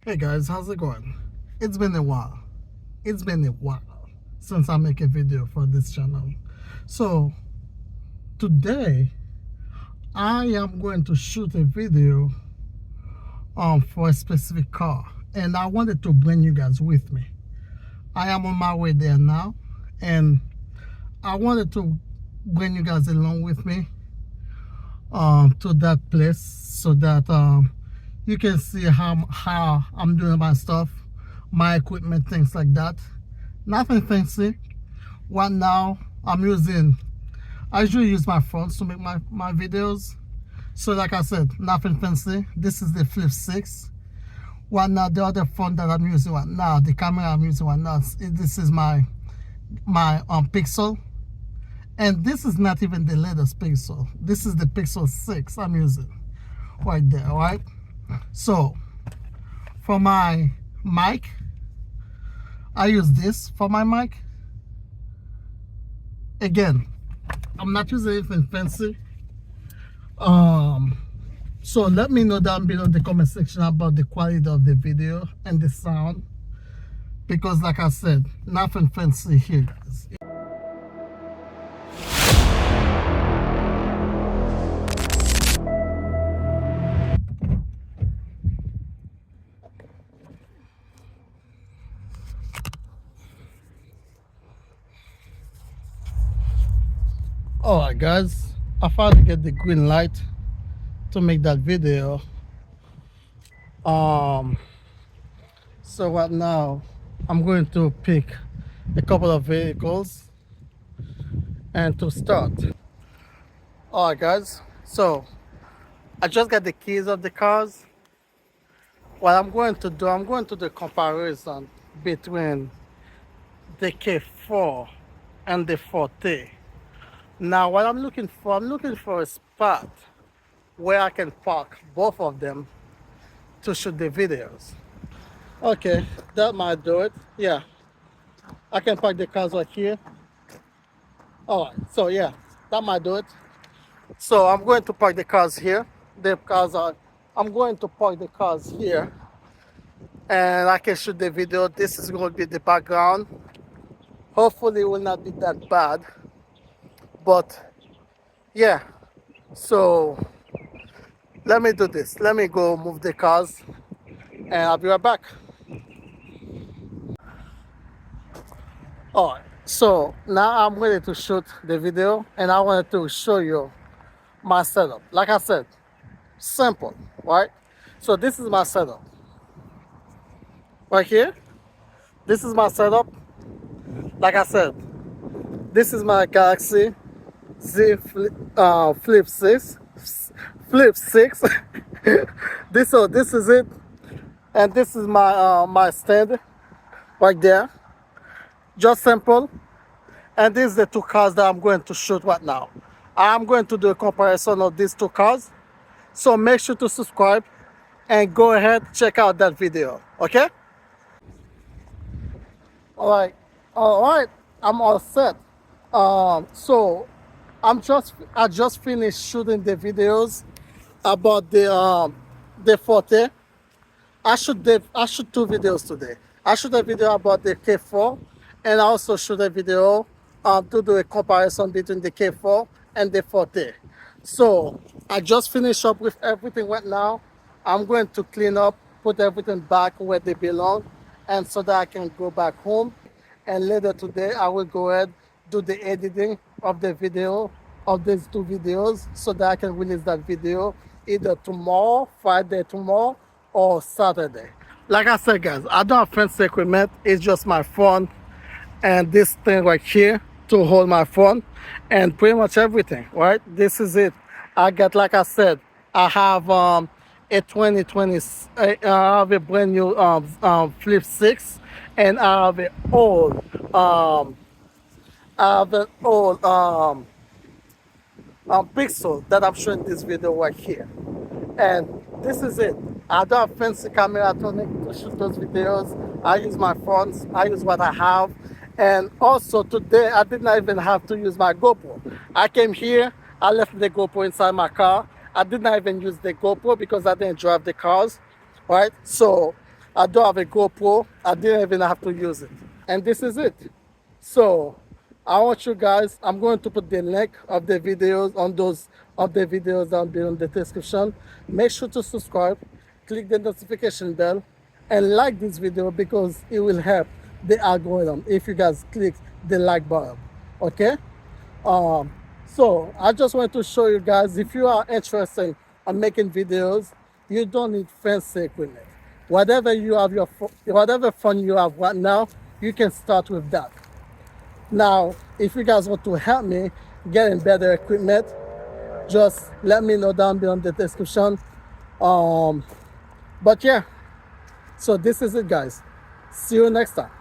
Hey guys, how's it going? It's been a while. It's been a while since I make a video for this channel. So today I am going to shoot a video for a specific car, and I wanted to bring you guys with me. I am on my way there now, and I wanted to bring you guys along with me to that place so that you can see how I'm doing my stuff, my equipment, things like that. Nothing fancy. Right now I usually use my phones to make my videos. So like I said, nothing fancy. This is the Flip 6. Right now, the other phone that I'm using right now, the camera I'm using right now, this is my Pixel. And this is not even the latest Pixel. This is the Pixel 6 I'm using right there, right? So for my mic, I use this for my mic. Again, I'm not using anything fancy. So let me know down below in the comment section about the quality of the video and the sound, because like I said, nothing fancy here, guys. Alright guys, I finally get the green light to make that video. So right now I'm going to pick a couple of vehicles and to start. Alright guys, so I just got the keys of the cars. What I'm going to do, I'm going to do a comparison between the K4 and the Forte. Now what I'm looking for a spot where I can park both of them to shoot the videos. Okay, that might do it. Yeah, I can park the cars right here. All right, so yeah, that might do it. So I'm going to park the cars here. I'm going to park the cars here, and I can shoot the video. This is going to be the background. Hopefully it will not be that bad. But yeah, so let me do this. Let me go move the cars and I'll be right back. All right, so now I'm ready to shoot the video, and I wanted to show you my setup. Like I said, simple, right? So this is my setup right here. This is my setup. Like I said, this is my Galaxy Flip 6. Flip 6. This is it, and this is my stand right there. Just simple. And these are the two cars that I'm going to shoot right now. I'm going to do a comparison of these two cars. So make sure to subscribe and go ahead, check out that video. Okay? All right. I'm all set. So I just finished shooting the videos about the Forte. I shoot two videos today. I shoot a video about the K4, and I also shoot a video to do a comparison between the K4 and the Forte. So I just finished up with everything right now. I'm going to clean up, put everything back where they belong, and so that I can go back home. And later today, I will go ahead do the editing of the video of these two videos so that I can release that video either tomorrow, Friday tomorrow, or Saturday. Like I said, guys, I don't have fancy equipment. It's just my phone and this thing right here to hold my phone, and pretty much everything, right? This is it. I got, like I said, I have a 2020, I have a brand new Flip 6, and I have an old Pixel that I'm showing this video right here. And this is it. I don't have fancy camera to shoot those videos. I use my phones. I use what I have. And also today, I did not even have to use my GoPro. I came here, I left the GoPro inside my car. I did not even use the GoPro because I didn't drive the cars, right? So I do have a GoPro. I didn't even have to use it. And this is it. So I want you guys, I'm going to put the link of the videos on those of the videos down below in the description. Make sure to subscribe, click the notification bell, and like this video because it will help the algorithm if you guys click the like button. Okay? Um, so I just want to show you guys, if you are interested in making videos, you don't need fancy equipment. Whatever you have whatever phone you have right now, you can start with that. Now, if you guys want to help me getting better equipment, just let me know down below in the description. But yeah, so this is it, guys. See you next time.